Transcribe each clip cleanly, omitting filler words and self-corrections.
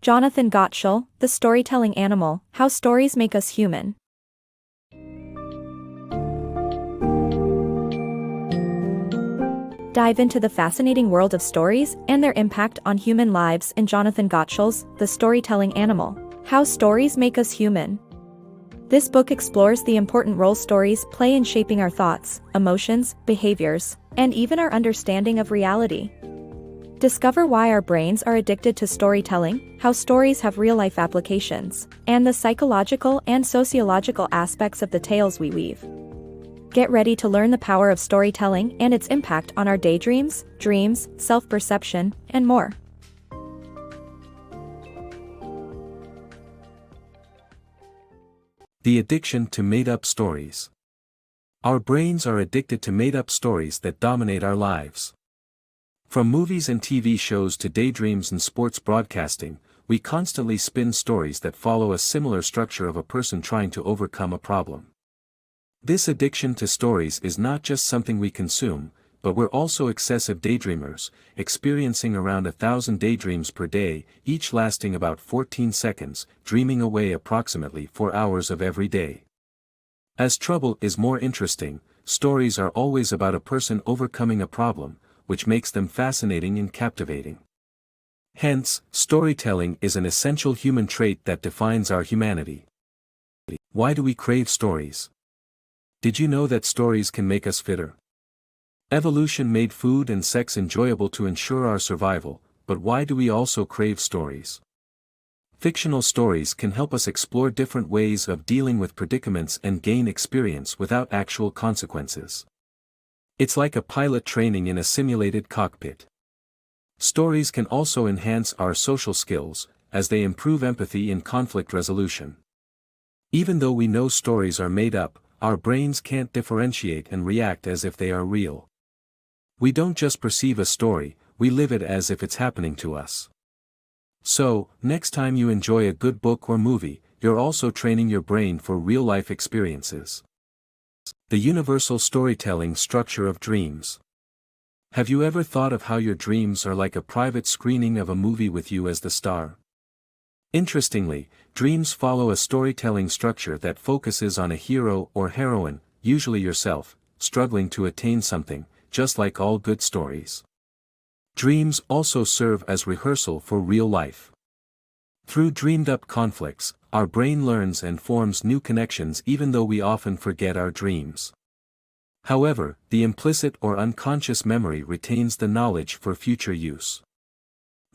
Jonathan Gottschall, The Storytelling Animal, How Stories Make Us Human. Dive into the fascinating world of stories and their impact on human lives in Jonathan Gottschall's The Storytelling Animal, How Stories Make Us Human. This book explores the important role stories play in shaping our thoughts, emotions, behaviors, and even our understanding of reality. Discover why our brains are addicted to storytelling, how stories have real-life applications, and the psychological and sociological aspects of the tales we weave. Get ready to learn the power of storytelling and its impact on our daydreams, dreams, self-perception, and more. The addiction to made-up stories. Our brains are addicted to made-up stories that dominate our lives. From movies and TV shows to daydreams and sports broadcasting, we constantly spin stories that follow a similar structure of a person trying to overcome a problem. This addiction to stories is not just something we consume, but we're also excessive daydreamers, experiencing around 1,000 daydreams per day, each lasting about 14 seconds, dreaming away approximately 4 hours of every day. As trouble is more interesting, stories are always about a person overcoming a problem, which makes them fascinating and captivating. Hence, storytelling is an essential human trait that defines our humanity. Why do we crave stories? Did you know that stories can make us fitter? Evolution made food and sex enjoyable to ensure our survival, but why do we also crave stories? Fictional stories can help us explore different ways of dealing with predicaments and gain experience without actual consequences. It's like a pilot training in a simulated cockpit. Stories can also enhance our social skills, as they improve empathy and conflict resolution. Even though we know stories are made up, our brains can't differentiate and react as if they are real. We don't just perceive a story, we live it as if it's happening to us. So, next time you enjoy a good book or movie, you're also training your brain for real-life experiences. The universal storytelling structure of dreams. Have you ever thought of how your dreams are like a private screening of a movie with you as the star? Interestingly, dreams follow a storytelling structure that focuses on a hero or heroine, usually yourself, struggling to attain something, just like all good stories. Dreams also serve as rehearsal for real life. Through dreamed-up conflicts, our brain learns and forms new connections even though we often forget our dreams. However, the implicit or unconscious memory retains the knowledge for future use.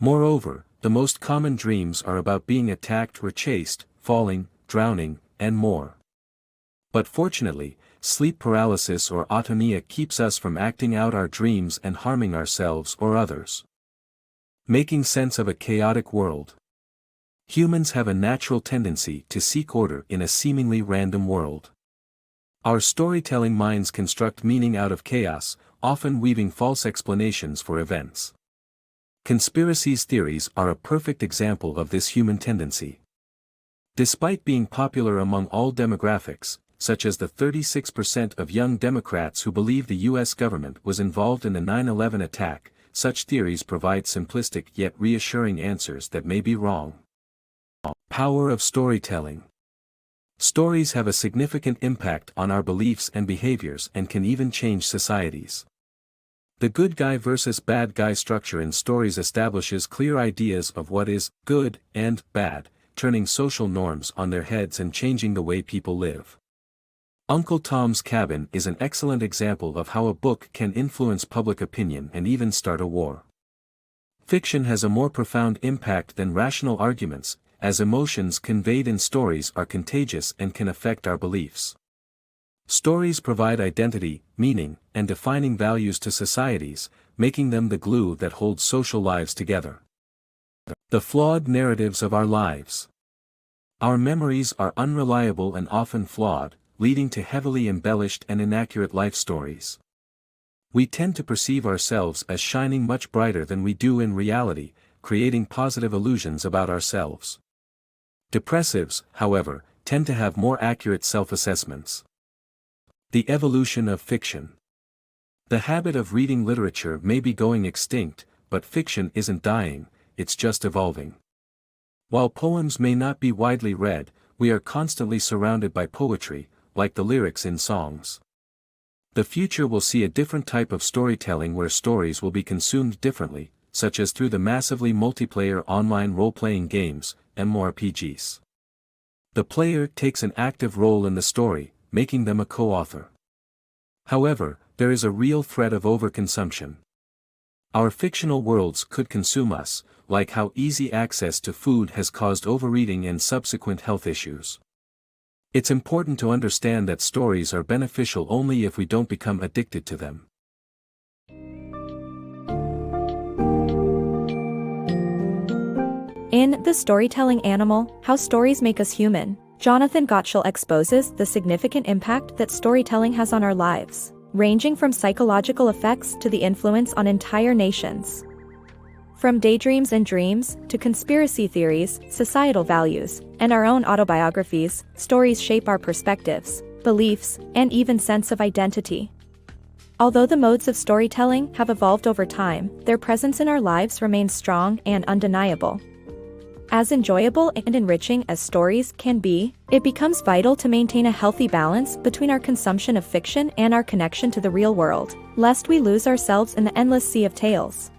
Moreover, the most common dreams are about being attacked or chased, falling, drowning, and more. But fortunately, sleep paralysis or atonia keeps us from acting out our dreams and harming ourselves or others. Making sense of a chaotic world. Humans have a natural tendency to seek order in a seemingly random world. Our storytelling minds construct meaning out of chaos, often weaving false explanations for events. Conspiracy theories are a perfect example of this human tendency. Despite being popular among all demographics, such as the 36% of young Democrats who believe the U.S. government was involved in the 9/11 attack, such theories provide simplistic yet reassuring answers that may be wrong. Power of storytelling. Stories have a significant impact on our beliefs and behaviors and can even change societies. The good guy versus bad guy structure in stories establishes clear ideas of what is good and bad, turning social norms on their heads and changing the way people live. Uncle Tom's Cabin is an excellent example of how a book can influence public opinion and even start a war. Fiction has a more profound impact than rational arguments, as emotions conveyed in stories are contagious and can affect our beliefs. Stories provide identity, meaning, and defining values to societies, making them the glue that holds social lives together. The flawed narratives of our lives. Our memories are unreliable and often flawed, leading to heavily embellished and inaccurate life stories. We tend to perceive ourselves as shining much brighter than we do in reality, creating positive illusions about ourselves. Depressives, however, tend to have more accurate self-assessments. The evolution of fiction. The habit of reading literature may be going extinct, but fiction isn't dying, it's just evolving. While poems may not be widely read, we are constantly surrounded by poetry, like the lyrics in songs. The future will see a different type of storytelling where stories will be consumed differently, such as through the massively multiplayer online role-playing games, MMORPGs. The player takes an active role in the story, making them a co-author. However, there is a real threat of overconsumption. Our fictional worlds could consume us, like how easy access to food has caused overeating and subsequent health issues. It's important to understand that stories are beneficial only if we don't become addicted to them. In The Storytelling Animal, How Stories Make Us Human, Jonathan Gottschall exposes the significant impact that storytelling has on our lives, ranging from psychological effects to the influence on entire nations. From daydreams and dreams, to conspiracy theories, societal values, and our own autobiographies, stories shape our perspectives, beliefs, and even sense of identity. Although the modes of storytelling have evolved over time, their presence in our lives remains strong and undeniable. As enjoyable and enriching as stories can be, it becomes vital to maintain a healthy balance between our consumption of fiction and our connection to the real world, lest we lose ourselves in the endless sea of tales.